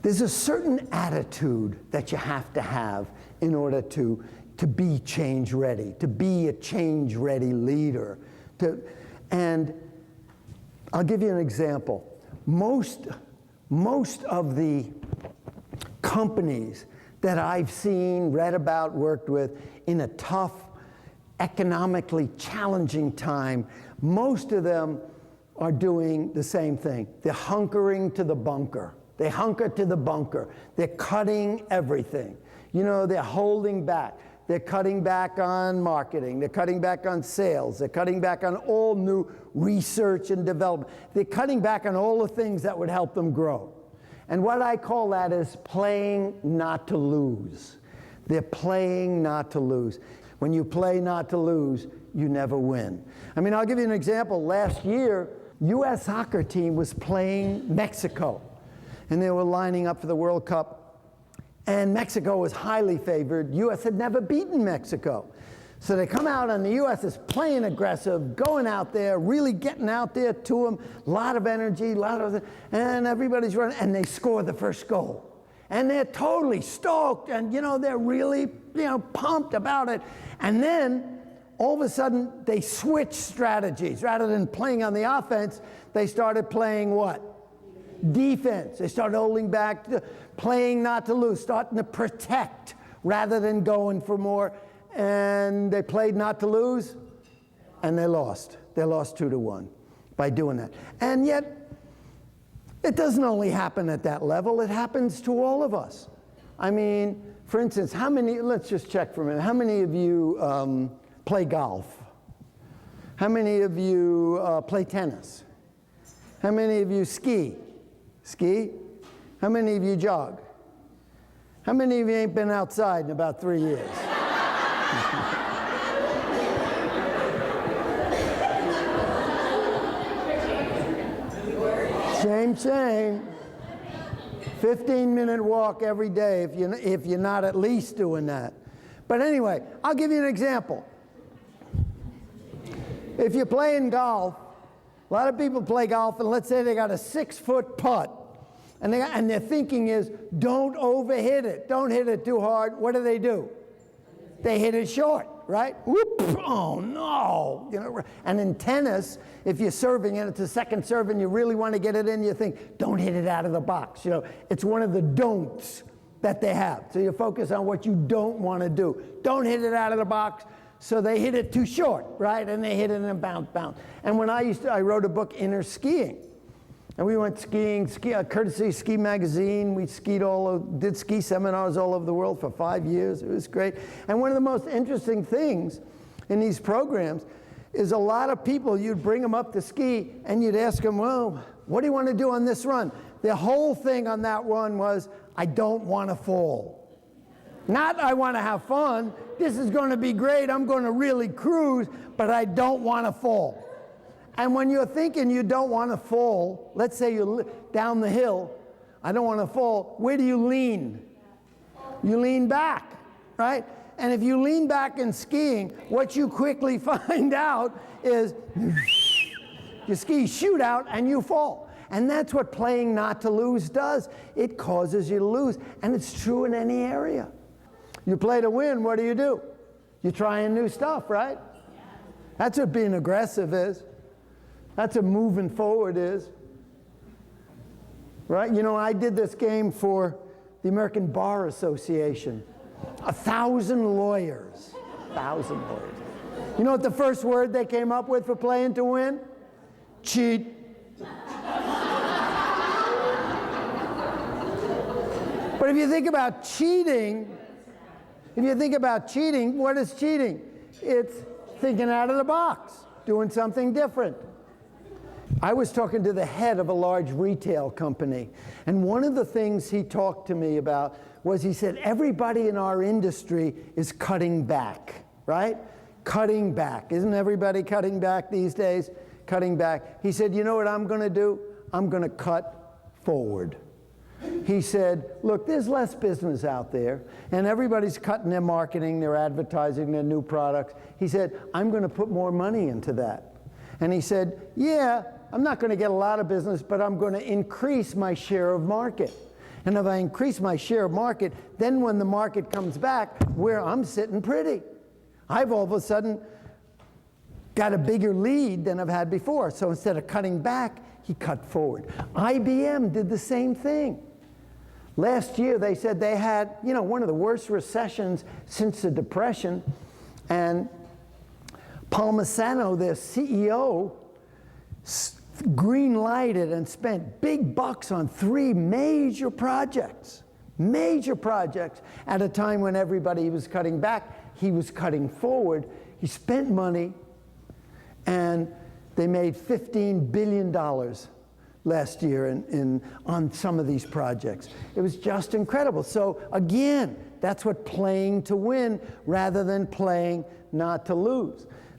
There's a certain attitude that you have to have in order to be change ready, to be a change ready leader. And I'll give you an example. Most of the companies that I've seen, read about, worked with in a tough, economically challenging time, most of them are doing the same thing. They're hunkering to the bunker. They hunker to the bunker. They're cutting everything. You know, they're holding back. They're cutting back on marketing. They're cutting back on sales. They're cutting back on all new research and development. They're cutting back on all the things that would help them grow. And what I call that is playing not to lose. They're playing not to lose. When you play not to lose, you never win. I mean, I'll give you an example. Last year, U.S. soccer team was playing Mexico, and they were lining up for the World Cup. And Mexico was highly favored. U.S. had never beaten Mexico. So they come out, and the U.S. is playing aggressive, going out there, really getting out there to them, a lot of energy, and everybody's running, and they score the first goal. And they're totally stoked, and they're really pumped about it. And then all of a sudden they switch strategies. Rather than playing on the offense, they started playing what? Defense. They started holding back, playing not to lose, starting to protect rather than going for more. And they played not to lose, and they lost. They lost 2-1 by doing that. And yet, it doesn't only happen at that level, it happens to all of us. I mean, for instance, let's just check for a minute, how many of you play golf? How many of you play tennis? How many of you ski? Ski? How many of you jog? How many of you ain't been outside in about 3 years? Same. 15-minute walk every day if you're not at least doing that. But anyway, I'll give you an example. If you're playing golf, a lot of people play golf, and let's say they got a 6-foot putt, and their thinking is, don't overhit it. Don't hit it too hard. What do? They hit it short, right? Whoop, oh no. And in tennis, if you're serving and it's a second serve and you really want to get it in, you think, don't hit it out of the box. It's one of the don'ts that they have. So you focus on what you don't want to do. Don't hit it out of the box. So they hit it too short, right? And they hit it and bounce. And when I wrote a book, Inner Skiing. And we went skiing, courtesy Ski Magazine. We did ski seminars all over the world for 5 years. It was great. And one of the most interesting things in these programs is a lot of people, you'd bring them up to ski and you'd ask them, well, what do you want to do on this run? The whole thing on that run was, I don't want to fall. Not I want to have fun. This is going to be great. I'm going to really cruise, but I don't want to fall. And when you're thinking you don't want to fall, let's say you're down the hill, I don't want to fall, where do you lean? You lean back, right? And if you lean back in skiing, what you quickly find out is your skis shoot out and you fall. And that's what playing not to lose does. It causes you to lose, and it's true in any area. You play to win, what do? You're trying new stuff, right? That's what being aggressive is. That's what moving forward is. Right? I did this game for the American Bar Association. 1,000 lawyers. 1,000 lawyers. You know what the first word they came up with for playing to win? Cheat. But if you think about cheating, what is cheating? It's thinking out of the box, doing something different. I was talking to the head of a large retail company, and one of the things he talked to me about was, he said, everybody in our industry is cutting back, right? Cutting back. Isn't everybody cutting back these days? Cutting back. He said, you know what I'm going to do? I'm going to cut forward. He said, look, there's less business out there, and everybody's cutting their marketing, their advertising, their new products. He said, I'm going to put more money into that. And he said, yeah, I'm not going to get a lot of business, but I'm going to increase my share of market. And if I increase my share of market, then when the market comes back, where I'm sitting pretty. I've all of a sudden got a bigger lead than I've had before. So instead of cutting back, he cut forward. IBM did the same thing. Last year, they said they had, one of the worst recessions since the Depression. And Palmisano, their CEO, green-lighted and spent big bucks on 3 major projects at a time when everybody was cutting back. He was cutting forward. He spent money, and they made $15 billion last year on some of these projects. It was just incredible. So again, that's what playing to win rather than playing not to lose.